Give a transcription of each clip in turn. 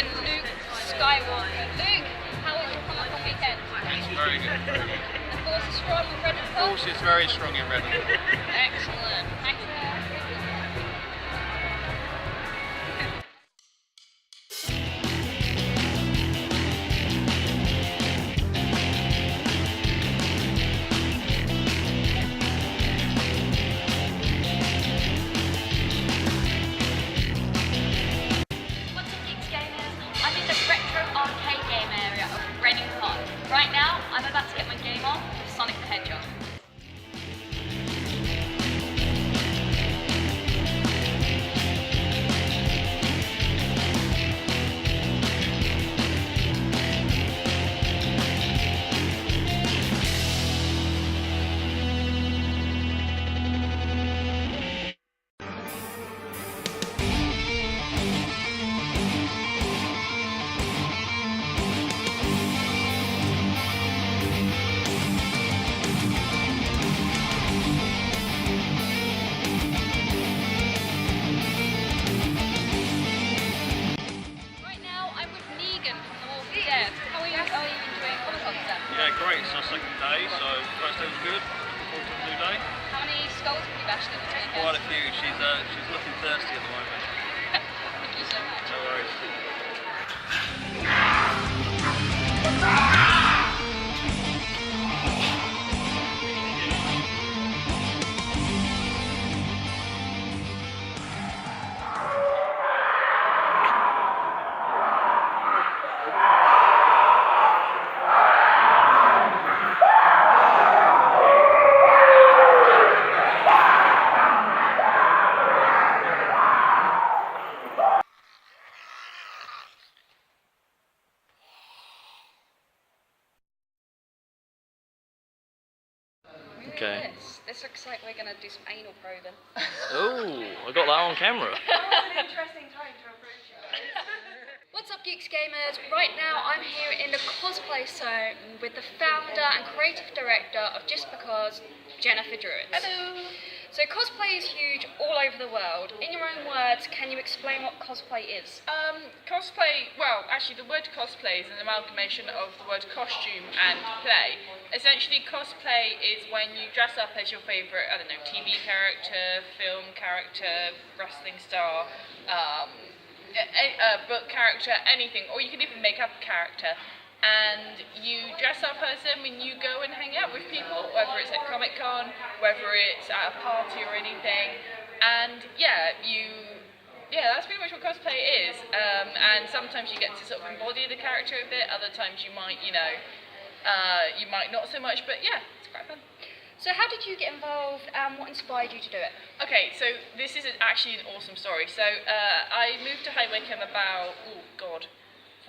Captain Luke Skywalker. Luke, how was your Comic-Con weekend? It's very good. The force is strong in Redden. The force is very strong in Redden. Excellent. Thanks. Right now, I'm about to get my game on with Sonic the Hedgehog. Yeah, great. It's our second day, so first day was good. Looking forward to the new day. How many skulls have you bashed in between? Quite a few. She's looking thirsty at the moment. Thank you so much. No worries. Okay. This looks like we're going to do some anal probing. Oh, I got that on camera. That was an interesting time to approach you guys. What's up, Geeks Gamers? Right now I'm here in the Cosplay Zone with the founder and creative director of JustBecos, Jennifer Drewett. Hello. So cosplay is huge all over the world. In your own words, can you explain what cosplay is? Cosplay, well, actually the word cosplay is an amalgamation of the word costume and play. Essentially, cosplay is when you dress up as your favourite, I don't know, TV character, film character, wrestling star, book character, anything, or you can even make up a character. And you dress up as them and you go and hang out with people, whether it's at Comic-Con, whether it's at a party or anything. And yeah, that's pretty much what cosplay is. And sometimes you get to sort of embody the character a bit, other times you might, you might not so much, but yeah, it's quite fun. So how did you get involved and what inspired you to do it? Okay, so this is actually an awesome story. So I moved to High Wycombe about,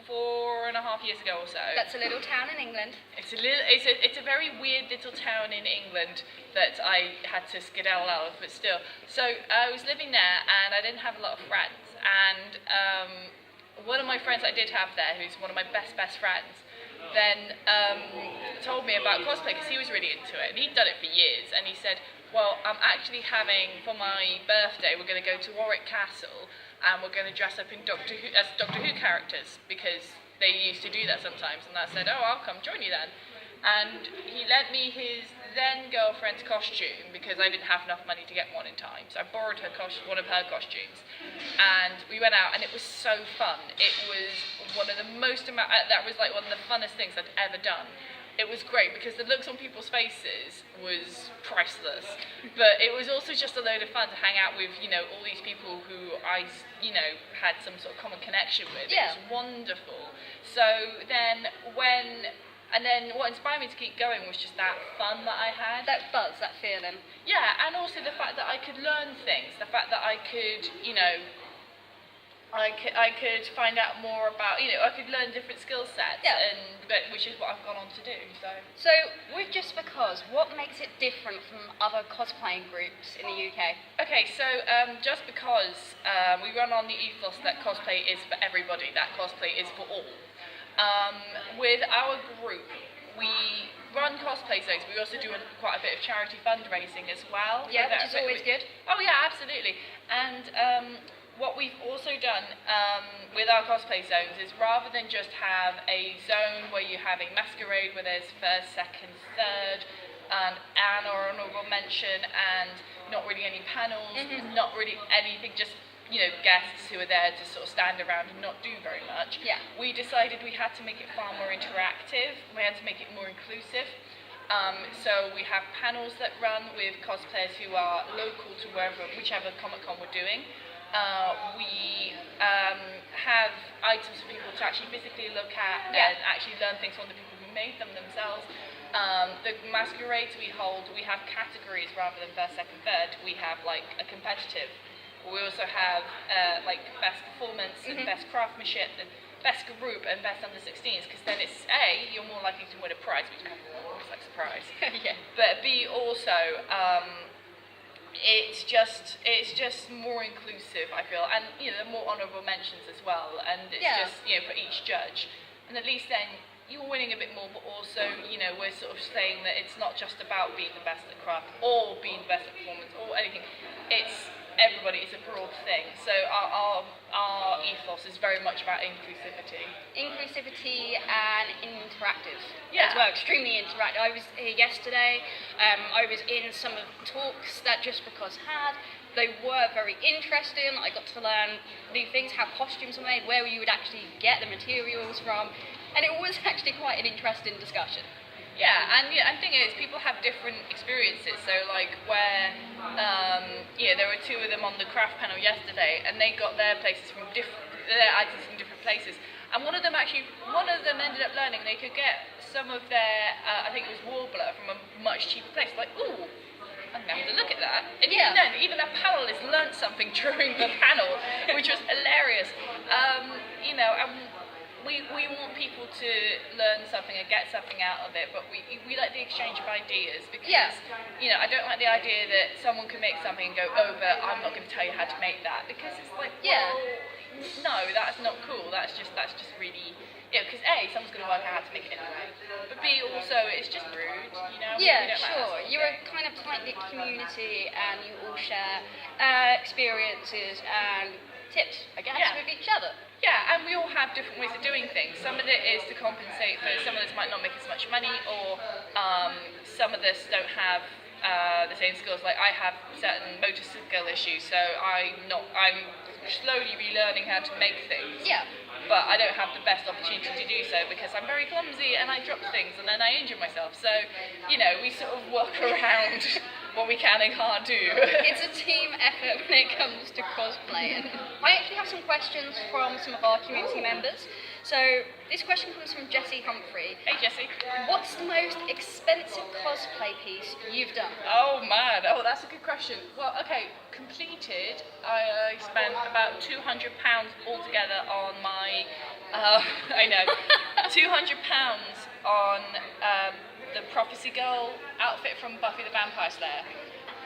4.5 years ago or so. That's a little town in England. It's a very weird little town in England that I had to skedaddle out of, but still. So I was living there and I didn't have a lot of friends. And one of my friends I did have there, who's one of my best friends, then told me about cosplay because he was really into it and he'd done it for years. And he said, well, I'm actually having, for my birthday, we're going to go to Warwick Castle and we're going to dress up in Doctor Who characters because they used to do that sometimes. And I said, oh, I'll come join you then. And he lent me his then girlfriend's costume because I didn't have enough money to get one in time. So I borrowed one of her costumes, and we went out, and it was so fun. It was one of the that was like one of the funnest things I'd ever done. It was great because the looks on people's faces was priceless, but it was also just a load of fun to hang out with, all these people who I, had some sort of common connection with. Yeah. It was wonderful. So then what inspired me to keep going was just that fun that I had. That buzz, that feeling. Yeah, and also the fact that I could learn things, the fact that I could, I could find out more about, I could learn different skill sets, Yeah. which is what I've gone on to do. So with JustBecos, what makes it different from other cosplaying groups in the UK? Okay, so JustBecos, we run on the ethos that cosplay is for everybody, that cosplay is for all. With our group, we run cosplay zones, but we also do quite a bit of charity fundraising as well. Yeah, which is always good. Oh yeah, absolutely. And what we've also done with our cosplay zones is rather than just have a zone where you're having masquerade where there's first, second, third, and an honourable mention, and not really any panels, not really anything, just guests who are there to sort of stand around and not do very much. Yeah. We decided we had to make it far more interactive. We had to make it more inclusive. So we have panels that run with cosplayers who are local to whichever Comic Con we're doing. We have items for people to actually physically look at and actually learn things from the people who made them themselves. The masquerades we hold, we have categories rather than first, second, third. We have like a competitive. We also have like best performance and best craftsmanship and best group and best under 16s, because then it's A, you're more likely to win a prize, which is always like surprise. Yeah. But B, also, it's just more inclusive, I feel, and there are more honourable mentions as well, and it's just for each judge, and at least then you're winning a bit more, but also we're sort of saying that it's not just about being the best at craft or being the best at performance or anything. It's everybody. It's a broad thing. So our ethos is very much about inclusivity. Inclusivity and interactive Yeah. as well, extremely interactive. I was here yesterday, I was in some of the talks that JustBecos had. They were very interesting. I got to learn new things, how costumes are made, where you would actually get the materials from, and it was actually quite an interesting discussion. Yeah, and the thing is, people have different experiences. So, like, where there were two of them on the craft panel yesterday, and they got their items from different places. And one of them ended up learning they could get some of their, I think it was Warbler, from a much cheaper place. Like, ooh, I'm gonna have to look at that. And even then, even that panelist learnt something during the panel, which was hilarious. And we want people to learn something and get something out of it, but we like the exchange of ideas, because I don't like the idea that someone can make something and go, oh, but I'm not going to tell you how to make that, because it's like, well, no, that's not cool. That's just really, because A, someone's going to work out how to make it anyway, but B, also it's just rude, Yeah, sure. You're a kind of tight-knit community, and you all share experiences and tips, I guess, with each other. Yeah, and we all have different ways of doing things. Some of it is to compensate for some of this might not make as much money, or some of this don't have the same skills. Like, I have certain motor skill issues, so I'm slowly relearning how to make things. Yeah. But I don't have the best opportunity to do so because I'm very clumsy and I drop things and then I injure myself. So, we sort of work around what we can and can't do. It's a team effort when it comes to cosplay. And I actually have some questions from some of our community members. So this question comes from Jessie Humphrey. Hey Jessie. What's the most expensive cosplay piece you've done? Oh man, that's a good question. Well, okay, completed, I spent about £200 altogether on my, I know, £200 on the Prophecy Girl outfit from Buffy the Vampire Slayer.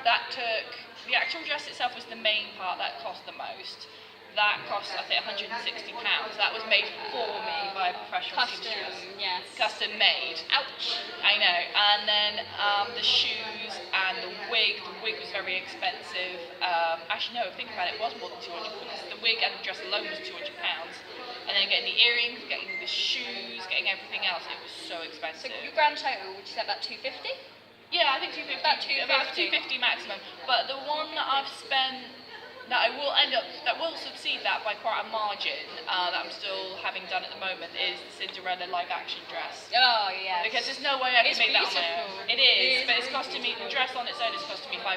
That took, the actual dress itself was the main part that cost the most. That cost, I think, £160. That was made for me by a professional seamstress. Yes. Custom made. Ouch! I know. And then the shoes and the wig. The wig was very expensive. Actually, no, think about it, it was more than £200 because the wig and the dress alone was £200. And then getting the earrings, getting the shoes, getting everything else, it was so expensive. So your grand total, would you say about £250? Yeah, I think £250. About £250 maximum. But the one that I've spent, that will succeed that by quite a margin, that I'm still having done at the moment, is the Cinderella live action dress. Oh, yes. Because there's no way I can make that on my beautiful. own. It is, but it's costing me, the dress on its own is costing me £500.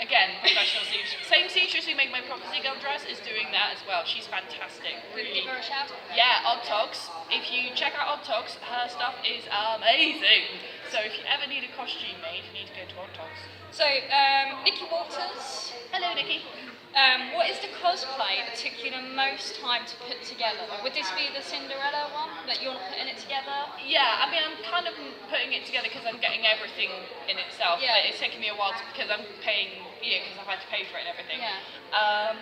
Again, professional seamstress. Same seamstress who made my Prophecy Girl dress is doing that as well. She's fantastic. Give her a shout. Yeah, Odd Togs. If you check out Odd Togs, her stuff is amazing. So if you ever need a costume made, you need to go to Odd Togs. So, Nikki Waters. Hello, Nikki. What is the cosplay that took you the most time to put together? Would this be the Cinderella one, that you're not putting it together? Yeah, I mean, I'm kind of putting it together because I'm getting everything in itself. Yeah. But it's taking me a while because I'm paying, because I've had to pay for it and everything. Yeah.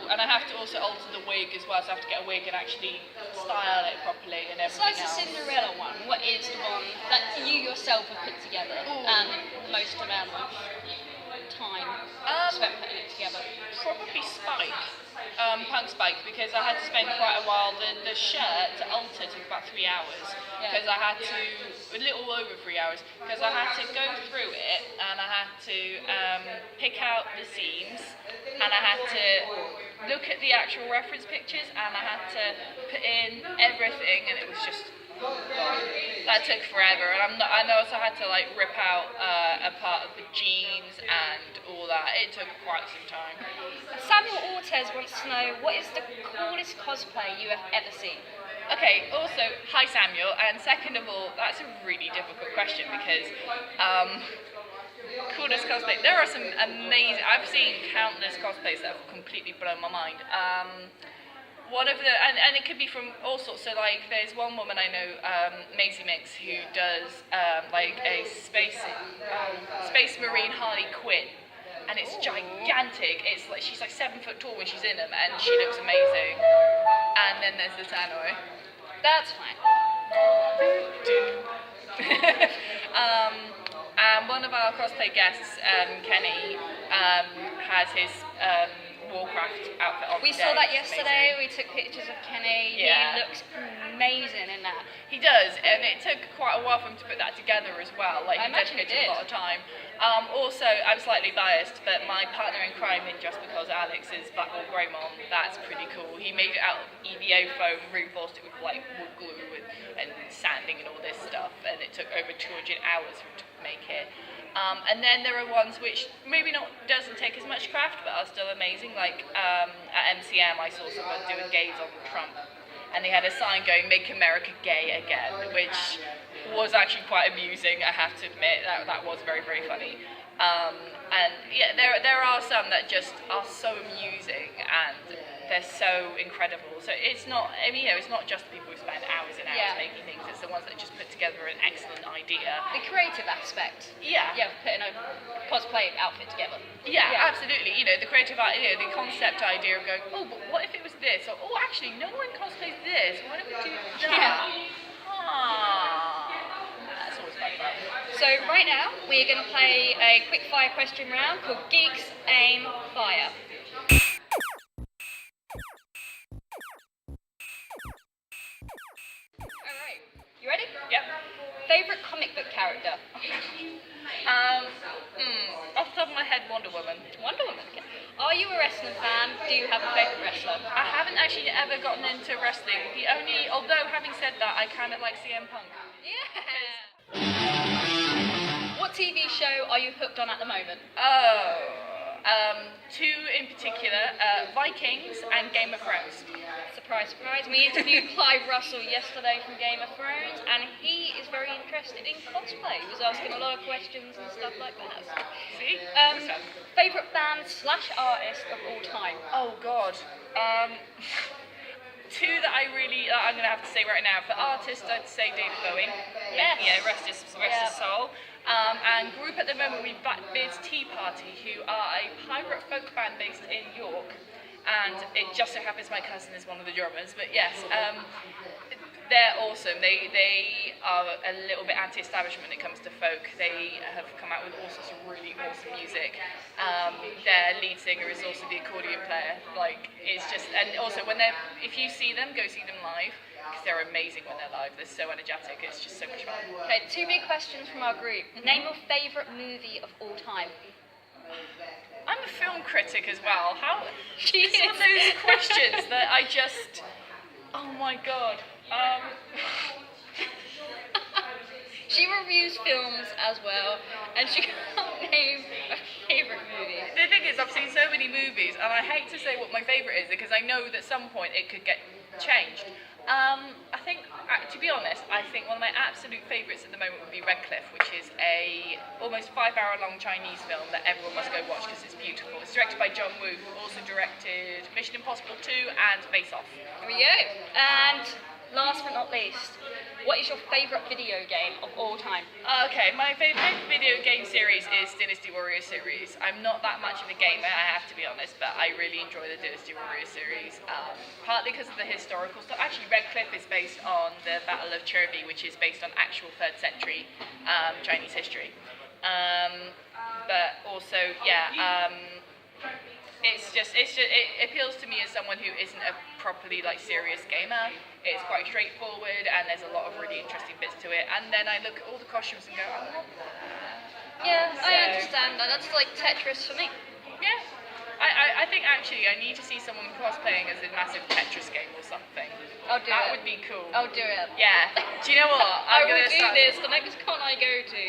And I have to also alter the wig as well, so I have to get a wig and actually style it properly and everything Besides the else. Cinderella one, what is the one that you yourself have put together and most amount of time? spent putting it together? Probably Spike, Punk Spike, because I had to spend quite a while. The shirt to alter took about 3 hours, because I had to, a little over 3 hours, because I had to go through it and I had to pick out the seams, and I had to look at the actual reference pictures, and I had to put in everything, and it was just, that took forever. And I also had to like rip out a part of the jeans and all that. It took quite some time. Samuel Ortez wants to know, what is the coolest cosplay you have ever seen? Okay, also, hi Samuel, and second of all, that's a really difficult question because coolest cosplay, there are some amazing, I've seen countless cosplays that have completely blown my mind. One of the, and it could be from all sorts, so like there's one woman I know, Maisie Mix, who does like a space marine Harley Quinn, and it's gigantic. It's like, she's like 7 foot tall when she's in them, and she looks amazing. And then there's the Tannoy. That's fine. And one of our cosplay guests, Kenny, has his Warcraft outfit on. We saw that yesterday. We took pictures of Kenny. Yeah. He looks amazing in that. He does, and it took quite a while for him to put that together as well. Like, I he imagine he dedicated a did. lot of time. Also, I'm slightly biased, but my partner in crime in JustBecos, Alex, is Blackwall Greymon. That's pretty cool. He made it out of EVA foam, reinforced it with like wood glue and sanding and all this stuff, and it took over 200 hours for him to make it. And then there are ones which maybe doesn't take as much craft, but are still amazing. Like at MCM, I saw someone doing gays on Trump, and they had a sign going "Make America Gay Again," which was actually quite amusing. I have to admit that was very, very funny. And yeah, there are some that just are so amusing and they're so incredible. So it's not, I mean, it's not just the people who spend hours and hours making things. It's the ones that just put together an excellent idea. The creative aspect. Yeah. Yeah, putting a cosplay outfit together. Yeah, absolutely. You know, the creative idea, the concept idea of going, oh, but what if it was this? Or, oh, actually, no one cosplays this. Why don't we do that? That's always fun. So right now, we're going to play a quick fire question round called Geeks Aim Fire. Alright, you ready? Yep. Favourite comic book character? Off the top of my head, Wonder Woman. Wonder Woman. Okay. Are you a wrestling fan? Do you have a favourite wrestler? I haven't actually ever gotten into wrestling. Although having said that, I kind of like CM Punk. Yeah! What TV show are you hooked on at the moment? Two in particular, Vikings and Game of Thrones. Surprise, surprise. We interviewed Clive Russell yesterday from Game of Thrones, and he is very interested in cosplay. He was asking a lot of questions and stuff like that. See? Favourite band / artist of all time? Oh God. Two that I'm going to have to say right now. For artists, I'd say David Bowie. Yes. Yeah, rest his soul. And group at the moment, we've Blackbeard's Tea Party, who are a pirate folk band based in York. And it just so happens my cousin is one of the drummers. But yes, they're awesome. They are a little bit anti-establishment when it comes to folk. They have come out with all sorts of really awesome music. Their lead singer is also the accordion player. Like, it's just, and also if you see them, go see them live, because they're amazing when they're live. They're so energetic. It's just so much fun. Okay, 2 big questions from our group. Name your favourite movie of all time. I'm a film critic as well. It's one of those questions that I just, oh my God. She reviews films as well, and she can't name a favourite movie. The thing is, I've seen so many movies, and I hate to say what my favourite is, because I know that at some point it could get changed. I think, to be honest, I think one of my absolute favourites at the moment would be Redcliffe, which is a almost 5-hour-long Chinese film that everyone must go watch because it's beautiful. It's directed by John Woo, who also directed Mission Impossible 2 and Face Off. Here we go. And last but not least, what is your favourite video game of all time? Okay, my favourite video game series is Dynasty Warriors series. I'm not that much of a gamer, I have to be honest, but I really enjoy the Dynasty Warriors series, partly because of the historical stuff. Actually, Redcliffe is based on the Battle of Cherby, which is based on actual 3rd century Chinese history. But also, yeah, it appeals to me as someone who isn't a properly serious gamer. It's quite straightforward, and there's a lot of really interesting bits to it. And then I look at all the costumes and go, I love that. Yeah, I understand that. That's like Tetris for me. Yeah. I think actually I need to see someone cosplaying as a massive Tetris game or something. I'll do it. That would be cool. I'll do it. Yeah. Do you know what? I will do this the next con I go to.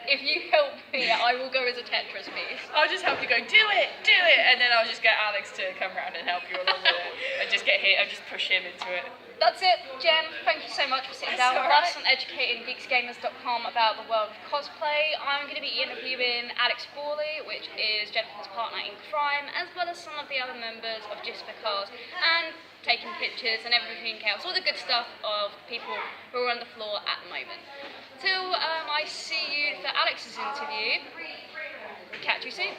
If you help me, I will go as a Tetris piece. I'll just help you go, do it, and then I'll just get Alex to come around and help you along with it. And just get hit, and just push him into it. That's it, Jen. Thank you so much for sitting down with That's us and educating geeksgamers.com about the world of cosplay. I'm going to be interviewing Alex Fawley, which is Jennifer's partner in crime, as well as some of the other members of JustBecos, and taking pictures and everything else, all the good stuff of people who are on the floor at the moment. Till I see you for Alex's interview. Catch you soon.